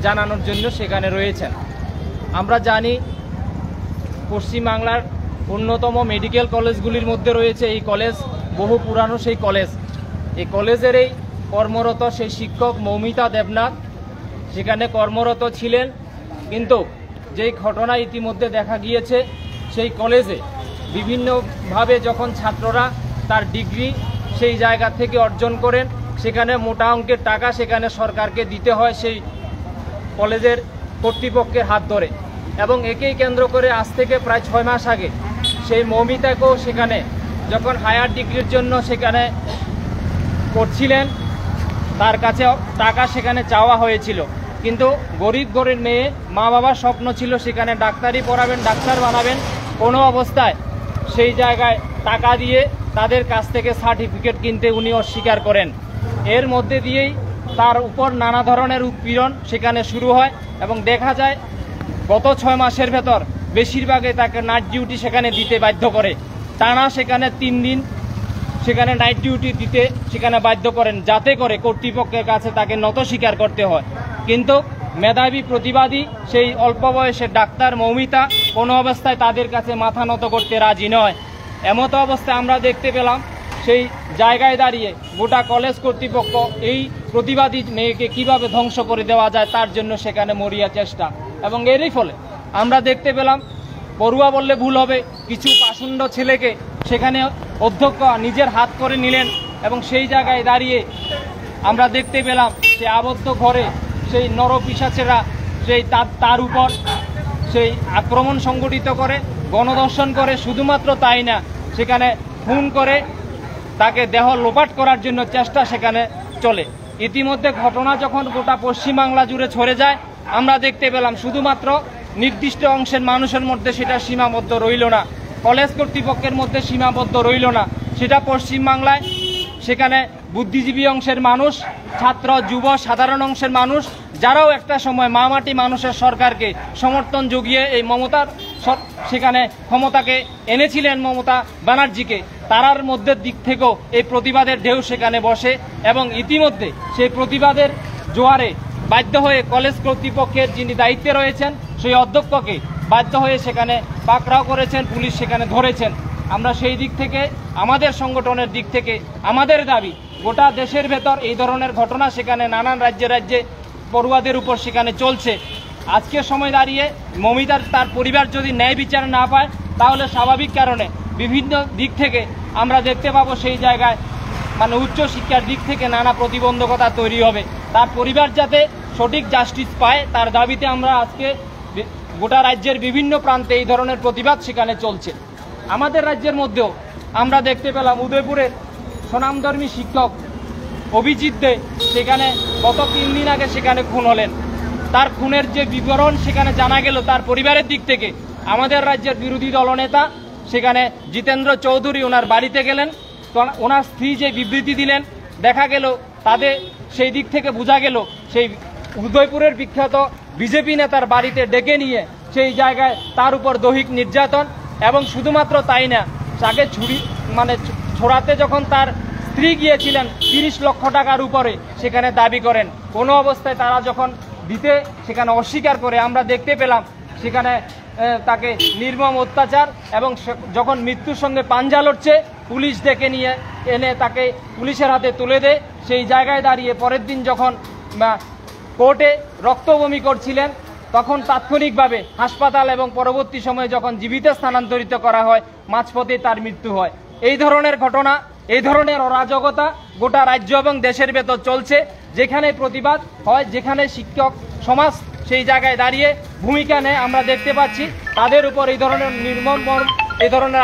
জানানোর জন্য সেখানে রয়েছেন। আমরা জানি পশ্চিমবাংলার অন্যতম মেডিকেল কলেজগুলির মধ্যে রয়েছে এই কলেজ, বহু পুরানো সেই কলেজ। এই কলেজেরই কর্মরত সেই শিক্ষক মৌমিতা দেবনাথ সেখানে কর্মরত ছিলেন, কিন্তু যেই ঘটনা ইতিমধ্যে দেখা গিয়েছে সেই কলেজে বিভিন্নভাবে যখন ছাত্ররা তার ডিগ্রি সেই জায়গা থেকে অর্জন করেন, সেখানে মোটা অঙ্কের টাকা সেখানে সরকারকে দিতে হয় সেই কলেজের কর্তৃপক্ষের হাত ধরে। এবং একেই কেন্দ্র করে আজ থেকে প্রায় 6 মাস আগে সেই মৌমিতাকেও সেখানে যখন হায়ার ডিগ্রির জন্য সেখানে করছিলেন তার কাছে টাকা সেখানে চাওয়া হয়েছিল, কিন্তু গরিব ঘরের মেয়ে, মা বাবার স্বপ্ন ছিল সেখানে ডাক্তারি পড়াবেন, ডাক্তার বানাবেন, কোনো অবস্থায় সেই জায়গায় টাকা দিয়ে তাদের কাছ থেকে সার্টিফিকেট কিনতে উনি অস্বীকার করেন। এর মধ্যে দিয়েই তার উপর নানা ধরনের উৎপীড়ন সেখানে শুরু হয় এবং দেখা যায় গত 6 মাসের ভেতর বেশিরভাগে তাকে নাইট ডিউটি সেখানে দিতে বাধ্য করে। টানা সেখানে 3 দিন সেখানে নাইট ডিউটি দিতে সেখানে বাধ্য করেন, যাতে করে কর্তৃপক্ষের কাছে তাকে নত স্বীকার করতে হয়। কিন্তু মেধাবী প্রতিবাদী সেই অল্প বয়সের ডাক্তার মৌমিতা কোনো অবস্থায় তাদের কাছে মাথা নত করতে রাজি নয়। এমতো অবস্থায় আমরা দেখতে পেলাম সেই জায়গায় দাঁড়িয়ে গোটা কলেজ কর্তৃপক্ষ এই প্রতিবাদী মেয়েকে কিভাবে ধ্বংস করে দেওয়া যায় তার জন্য সেখানে মরিয়া চেষ্টা। এবং এরই ফলে আমরা দেখতে পেলাম, পড়ুয়া বললে ভুল হবে, কিছু পাষণ্ড ছেলেকে সেখানে অধ্যক্ষ নিজের হাত করে নিলেন এবং সেই জায়গায় দাঁড়িয়ে আমরা দেখতে পেলাম সে আবদ্ধ ঘরে সেই নরপিশাচেরা সেই তার উপর সেই আক্রমণ সংগঠিত করে, গণধর্ষণ করে। শুধুমাত্র তাই না, সেখানে খুন করে তাকে দেহ লোপাট করার জন্য চেষ্টা সেখানে চলে। ইতিমধ্যে ঘটনা যখন গোটা পশ্চিমবাংলা জুড়ে ছড়ে যায়, আমরা দেখতে পেলাম শুধুমাত্র নির্দিষ্ট অংশের মানুষের মধ্যে সেটা সীমাবদ্ধ রইল না, কলেজ কর্তৃপক্ষের মধ্যে সীমাবদ্ধ রইল না, সেটা পশ্চিমবাংলায় সেখানে বুদ্ধিজীবী অংশের মানুষ, ছাত্র যুব সাধারণ অংশের মানুষ, যারাও একটা সময় মামাটি মানুষের সরকারকে সমর্থন জুগিয়ে এই মমতার সেখানে ক্ষমতাকে এনেছিলেন মমতা ব্যানার্জিকে, তারার মধ্যে দিক থেকেও এই প্রতিবাদের ঢেউ সেখানে বসে। এবং ইতিমধ্যে সেই প্রতিবাদের জোয়ারে বাধ্য হয়ে কলেজ কর্তৃপক্ষের যিনি দায়িত্বে রয়েছেন সেই অধ্যক্ষকে বাধ্য হয়ে সেখানে পাকড়াও করেছেন, পুলিশ সেখানে ধরেছেন। আমরা সেই দিক থেকে আমাদের সংগঠনের দিক থেকে আমাদের দাবি, গোটা দেশের ভেতর এই ধরনের ঘটনা সেখানে নানান রাজ্যে রাজ্যে পড়ুয়াদের উপর সেখানে চলছে। আজকের সময় দাঁড়িয়ে মৌমিতার তার পরিবার যদি ন্যায় বিচার না পায়, তাহলে স্বাভাবিক কারণে বিভিন্ন দিক থেকে আমরা দেখতে পাবো সেই জায়গায় মানে উচ্চ শিক্ষার দিক থেকে নানা প্রতিবন্ধকতা তৈরি হবে। তার পরিবার যাতে সঠিক জাস্টিস পায় তার দাবিতে আমরা আজকে গোটা রাজ্যের বিভিন্ন প্রান্তে এই ধরনের প্রতিবাদ সেখানে চলছে। আমাদের রাজ্যের মধ্যেও আমরা দেখতে পেলাম উদয়পুরের স্বনামধর্মী শিক্ষক অভিজিৎ দে সেখানে গত 3 দিন আগে সেখানে খুন হলেন। তার খুনের যে বিবরণ সেখানে জানা গেল তার পরিবারের দিক থেকে, আমাদের রাজ্যের বিরোধী দলনেতা সেখানে জিতেন্দ্র চৌধুরী ওনার বাড়িতে গেলেন, ওনার স্ত্রী যে বিবৃতি দিলেন, দেখা গেল তাদের সেই দিক থেকে বোঝা গেল সেই উদয়পুরের বিখ্যাত বিজেপি নেতার বাড়িতে ডেকে নিয়ে সেই জায়গায় তার উপর দৈহিক নির্যাতন। এবং শুধুমাত্র তাই না, তাকে ছড়াতে যখন তার স্ত্রী গিয়েছিলেন 30 লক্ষ টাকার উপরে সেখানে দাবি করেন, কোনো অবস্থায় তারা যখন দিতে সেখানে অস্বীকার করে, আমরা দেখতে পেলাম সেখানে তাকে নির্মম অত্যাচার। এবং যখন মৃত্যুর সঙ্গে পাঞ্জা লড়ছে, পুলিশ ডেকে নিয়ে এনে তাকে পুলিশের হাতে তুলে দেয়। সেই জায়গায় দাঁড়িয়ে পরের দিন যখন কোর্টে রক্তবমি করছিলেন, তখন তাৎক্ষণিকভাবে হাসপাতাল এবং পরবর্তী সময়ে যখন জীবিত স্থানান্তরিত করা হয়, মাঝপথে তার মৃত্যু হয়। এই ধরনের ঘটনা, এই ধরনের অরাজকতা গোটা রাজ্য এবং দেশের ভেতর চলছে। যেখানে প্রতিবাদ হয়, যেখানে শিক্ষক সমাজ সেই জায়গায় দাঁড়িয়ে ভূমিকা নেয়, আমরা দেখতে পাচ্ছি তাদের উপর এই ধরনের নির্মম এই ধরনের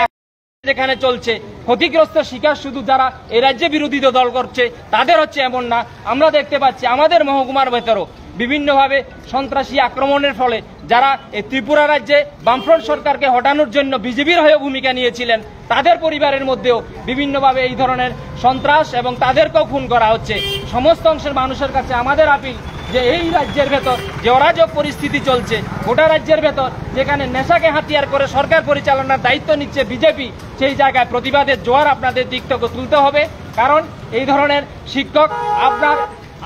যেখানে চলছে। ক্ষতিগ্রস্ত শিকার শুধু যারা এই রাজ্যে বিরোধী দল করছে তাদের হচ্ছে এমন না, আমরা দেখতে পাচ্ছি আমাদের মহকুমার ভেতরও বিভিন্নভাবে সন্ত্রাসী আক্রমণের ফলে যারা এই ত্রিপুরা রাজ্যে বামফ্রন্ট সরকারকে হটানোর জন্য বিজেপির হয়ে ভূমিকা নিয়েছিলেন, তাদের পরিবারের মধ্যেও বিভিন্নভাবে এই ধরনের সন্ত্রাস এবং তাদেরকেও খুন করা হচ্ছে। সমস্ত অংশের মানুষের কাছে আমাদের আপিল যে এই রাজ্যের ভেতর যে অরাজক পরিস্থিতি চলছে, গোটা রাজ্যের ভেতর যেখানে নেশাকে হাতিয়ার করে সরকার পরিচালনার দায়িত্ব নিচ্ছে বিজেপি, সেই জায়গায় প্রতিবাদের জোয়ার আপনাদের দিক থেকে তুলতে হবে। কারণ এই ধরনের শিক্ষক আপনার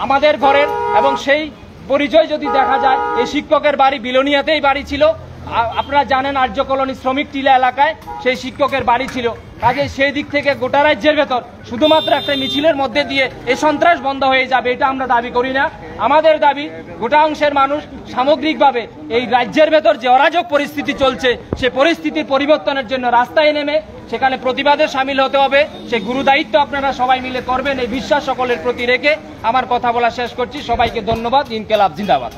আমাদের ঘরের, এবং সেই পরিচয় যদি দেখা যায় এই শিক্ষকের বাড়ি বিলোনিয়াতেই বাড়ি ছিল। আপনারা জানেন আর্য কলোনি শ্রমিক টিলা এলাকায় সেই শিক্ষকের বাড়ি ছিল। কাজে সেই দিক থেকে গোটা রাজ্যের ভেতর শুধুমাত্র একটা মিছিলের মধ্যে দিয়ে এই সন্ত্রাস বন্ধ হয়ে যাবে এটা আমরা দাবি করি না। আমাদের দাবি গোটা অংশের মানুষ সামগ্রিকভাবে এই রাজ্যের ভেতর যে অরাজক পরিস্থিতি চলছে সে পরিস্থিতির পরিবর্তনের জন্য রাস্তায় নেমে সেখানে প্রতিবাদে সামিল হতে হবে। সেই গুরুদায়িত্ব আপনারা সবাই মিলে করবেন এই বিশ্বাস সকলের প্রতি রেখে আমার কথা বলা শেষ করছি। সবাইকে ধন্যবাদ। ইনকিলাব জিন্দাবাদ।